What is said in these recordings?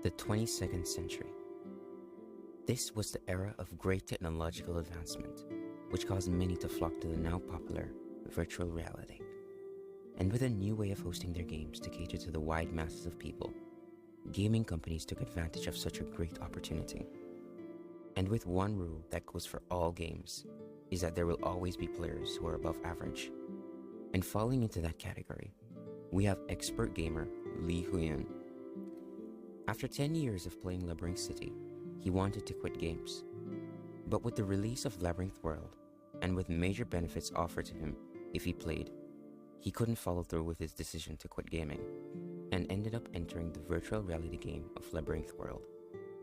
The 22nd century. This was the era of great technological advancement, which caused many to flock to the now popular virtual reality. And with a new way of hosting their games to cater to the wide masses of people, gaming companies took advantage of such a great opportunity. And with one rule that goes for all games, is that there will always be players who are above average. And falling into that category, we have expert gamer Lee Huyan. After 10 years of playing Labyrinth City, he wanted to quit games. But with the release of Labyrinth World, and with major benefits offered to him if he played, he couldn't follow through with his decision to quit gaming, and ended up entering the virtual reality game of Labyrinth World,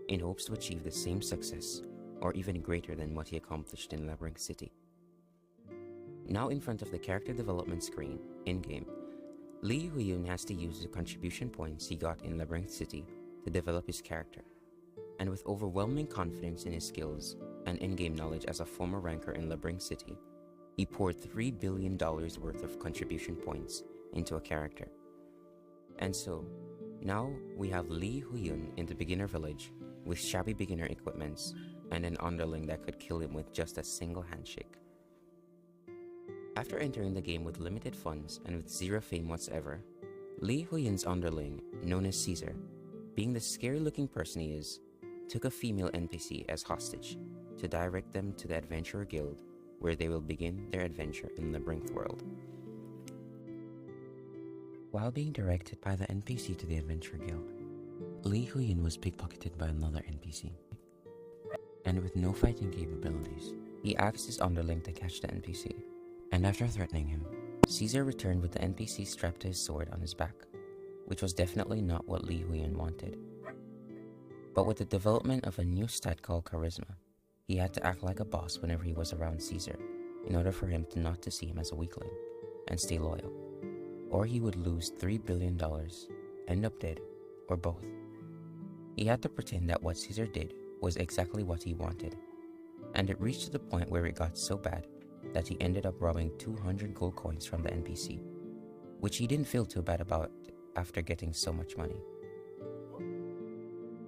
in hopes to achieve the same success, or even greater than what he accomplished in Labyrinth City. Now in front of the character development screen, in-game, Lee Huyun has to use the contribution points he got in Labyrinth City to develop his character, and with overwhelming confidence in his skills and in-game knowledge as a former ranker in Labyrinth City, he poured $3 billion worth of contribution points into a character. And so, now we have Lee Huyun in the beginner village with shabby beginner equipments and an underling that could kill him with just a single handshake. After entering the game with limited funds and with zero fame whatsoever, Lee Huyun's underling, known as Caesar, being the scary-looking person he is, took a female NPC as hostage to direct them to the Adventurer Guild, where they will begin their adventure in Labyrinth World. While being directed by the NPC to the Adventurer Guild, Lee Huyun was pickpocketed by another NPC. And with no fighting capabilities, he asked his underling to catch the NPC, and after threatening him, Caesar returned with the NPC strapped to his sword on his back, which was definitely not what Lee Huyun wanted. But with the development of a new stat called Charisma, he had to act like a boss whenever he was around Caesar in order for him not to see him as a weakling and stay loyal, or he would lose $3 billion, end up dead, or both. He had to pretend that what Caesar did was exactly what he wanted, and it reached to the point where it got so bad that he ended up robbing 200 gold coins from the NPC, which he didn't feel too bad about after getting so much money.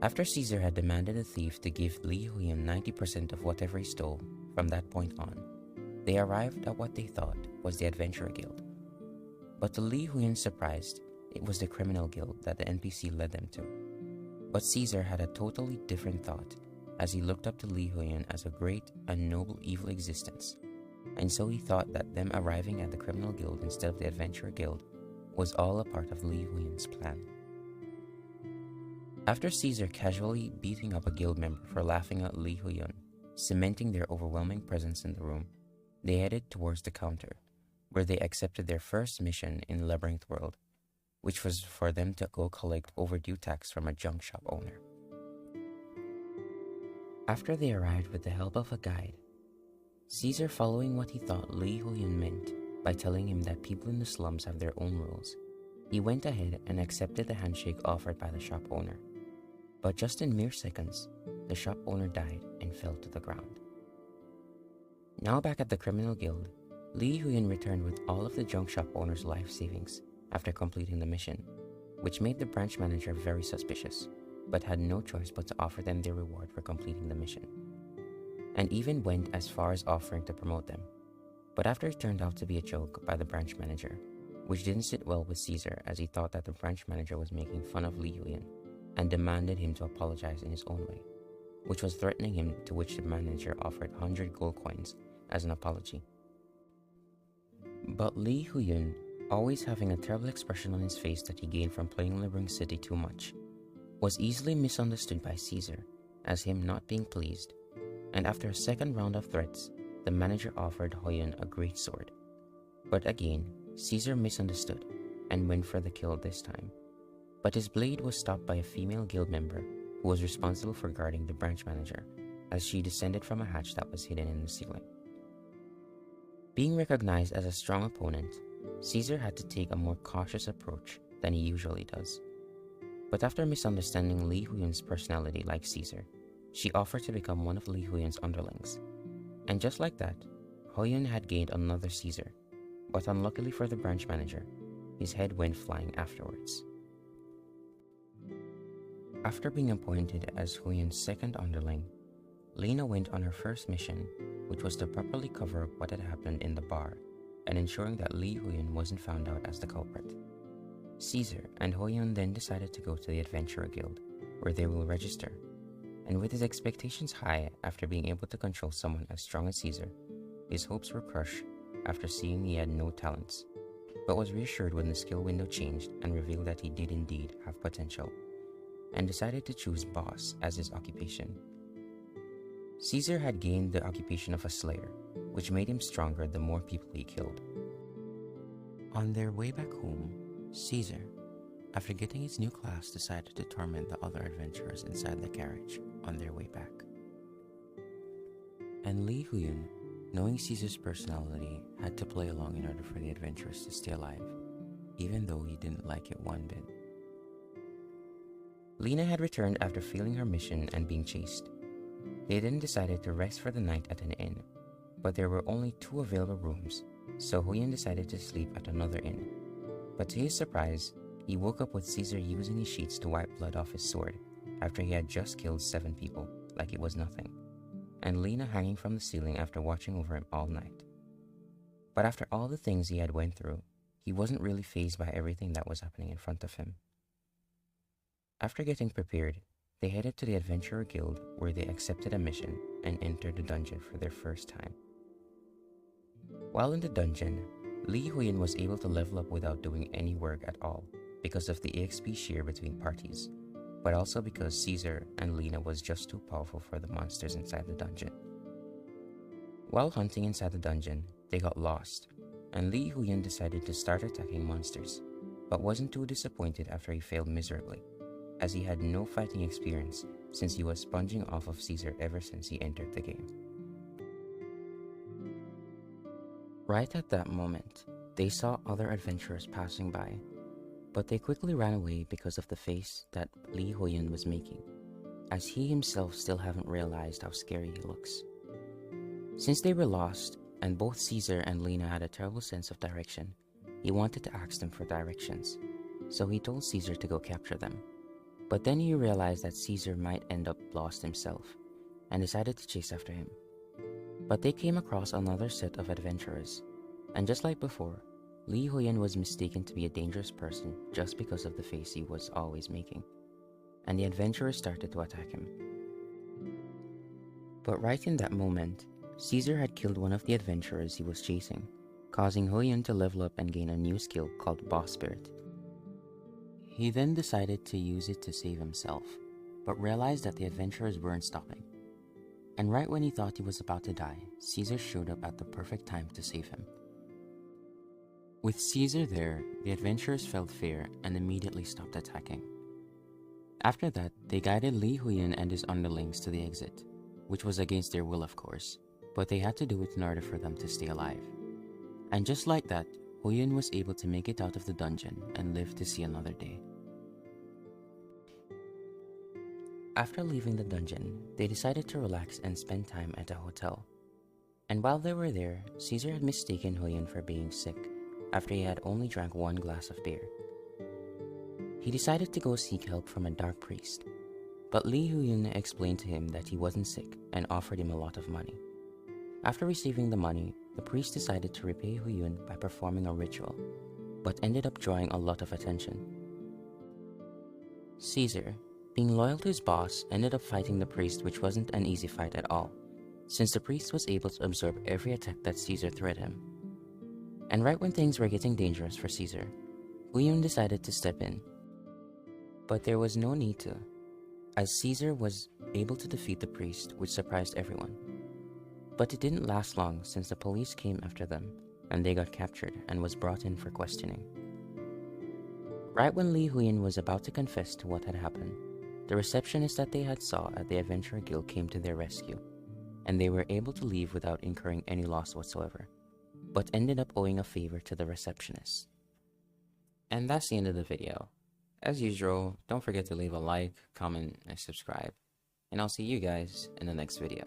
After Caesar had demanded the thief to give Lee Huyun 90% of whatever he stole from that point on, they arrived at what they thought was the Adventurer Guild. But to Lee Huyun's surprise, it was the criminal guild that the NPC led them to. But Caesar had a totally different thought, as he looked up to Lee Huyun as a great and noble evil existence, and so he thought that them arriving at the criminal guild instead of the Adventurer Guild was all a part of Lee Huyun's plan. After Caesar casually beating up a guild member for laughing at Lee Huyun, cementing their overwhelming presence in the room, they headed towards the counter, where they accepted their first mission in Labyrinth World, which was for them to go collect overdue tax from a junk shop owner. After they arrived with the help of a guide, Caesar, following what he thought Lee Huyun meant by telling him that people in the slums have their own rules, he went ahead and accepted the handshake offered by the shop owner. But just in mere seconds, the shop owner died and fell to the ground. Now back at the criminal guild, Lee Huyun returned with all of the junk shop owner's life savings after completing the mission, which made the branch manager very suspicious, but had no choice but to offer them their reward for completing the mission, and even went as far as offering to promote them. But after it turned out to be a joke by the branch manager, which didn't sit well with Caesar, as he thought that the branch manager was making fun of Lee Huyun and demanded him to apologize in his own way, which was threatening him, to which the manager offered 100 gold coins as an apology. But Lee Huyun, always having a terrible expression on his face that he gained from playing Labyrinth City too much, was easily misunderstood by Caesar as him not being pleased, and after a second round of threats, the manager offered Huyun a great sword. But again, Caesar misunderstood and went for the kill this time. But his blade was stopped by a female guild member who was responsible for guarding the branch manager, as she descended from a hatch that was hidden in the ceiling. Being recognized as a strong opponent, Caesar had to take a more cautious approach than he usually does. But after misunderstanding Lee Huyun's personality like Caesar, she offered to become one of Lee Huyun's underlings. And just like that, Huyun had gained another Caesar, but unluckily for the branch manager, his head went flying afterwards. After being appointed as Huyun's second underling, Lena went on her first mission, which was to properly cover up what had happened in the bar and ensuring that Lee Huyun wasn't found out as the culprit. Caesar and Huyun then decided to go to the Adventurer Guild, where they will register, and with his expectations high after being able to control someone as strong as Caesar, his hopes were crushed after seeing he had no talents, but was reassured when the skill window changed and revealed that he did indeed have potential, and decided to choose boss as his occupation. Caesar had gained the occupation of a slayer, which made him stronger the more people he killed. On their way back home, Caesar, after getting his new class, decided to torment the other adventurers inside the carriage on their way back. And Lee Huyun, knowing Caesar's personality, had to play along in order for the adventurers to stay alive, even though he didn't like it one bit. Lena had returned after failing her mission and being chased. They then decided to rest for the night at an inn, but there were only 2 available rooms, so Huyun decided to sleep at another inn. But to his surprise, he woke up with Caesar using his sheets to wipe blood off his sword after he had just killed 7 people like it was nothing, and Lena hanging from the ceiling after watching over him all night. But after all the things he had went through, he wasn't really fazed by everything that was happening in front of him. After getting prepared, they headed to the Adventurer Guild, where they accepted a mission and entered the dungeon for their first time. While in the dungeon, Lee Huyun was able to level up without doing any work at all because of the EXP share between parties, but also because Caesar and Lena was just too powerful for the monsters inside the dungeon. While hunting inside the dungeon, they got lost, and Lee Huyun decided to start attacking monsters, but wasn't too disappointed after he failed miserably, as he had no fighting experience since he was sponging off of Caesar ever since he entered the game. Right at that moment, they saw other adventurers passing by, but they quickly ran away because of the face that Lee Huyun was making, as he himself still haven't realized how scary he looks. Since they were lost, and both Caesar and Lena had a terrible sense of direction, he wanted to ask them for directions, so he told Caesar to go capture them. But then he realized that Caesar might end up lost himself, and decided to chase after him. But they came across another set of adventurers, and just like before, Lee Huyun was mistaken to be a dangerous person just because of the face he was always making, and the adventurers started to attack him. But right in that moment, Caesar had killed one of the adventurers he was chasing, causing Huyun to level up and gain a new skill called Boss Spirit. He then decided to use it to save himself, but realized that the adventurers weren't stopping. And right when he thought he was about to die, Caesar showed up at the perfect time to save him. With Caesar there, the adventurers felt fear and immediately stopped attacking. After that, they guided Lee Huyun and his underlings to the exit, which was against their will of course, but they had to do it in order for them to stay alive. And just like that, Huyun was able to make it out of the dungeon and live to see another day. After leaving the dungeon, they decided to relax and spend time at a hotel. And while they were there, Caesar had mistaken Huyun for being sick after he had only drank 1 glass of beer. He decided to go seek help from a dark priest, but Lee Huyun explained to him that he wasn't sick and offered him a lot of money. After receiving the money, the priest decided to repay Huyun by performing a ritual, but ended up drawing a lot of attention. Caesar, being loyal to his boss, ended up fighting the priest, which wasn't an easy fight at all, since the priest was able to absorb every attack that Caesar threw at him. And right when things were getting dangerous for Caesar, Huyun decided to step in. But there was no need to, as Caesar was able to defeat the priest, which surprised everyone. But it didn't last long since the police came after them, and they got captured and was brought in for questioning. Right when Lee Huyun was about to confess to what had happened, the receptionist that they had saw at the Adventurer Guild came to their rescue, and they were able to leave without incurring any loss whatsoever, but ended up owing a favor to the receptionist. And that's the end of the video. As usual, don't forget to leave a like, comment, and subscribe, and I'll see you guys in the next video.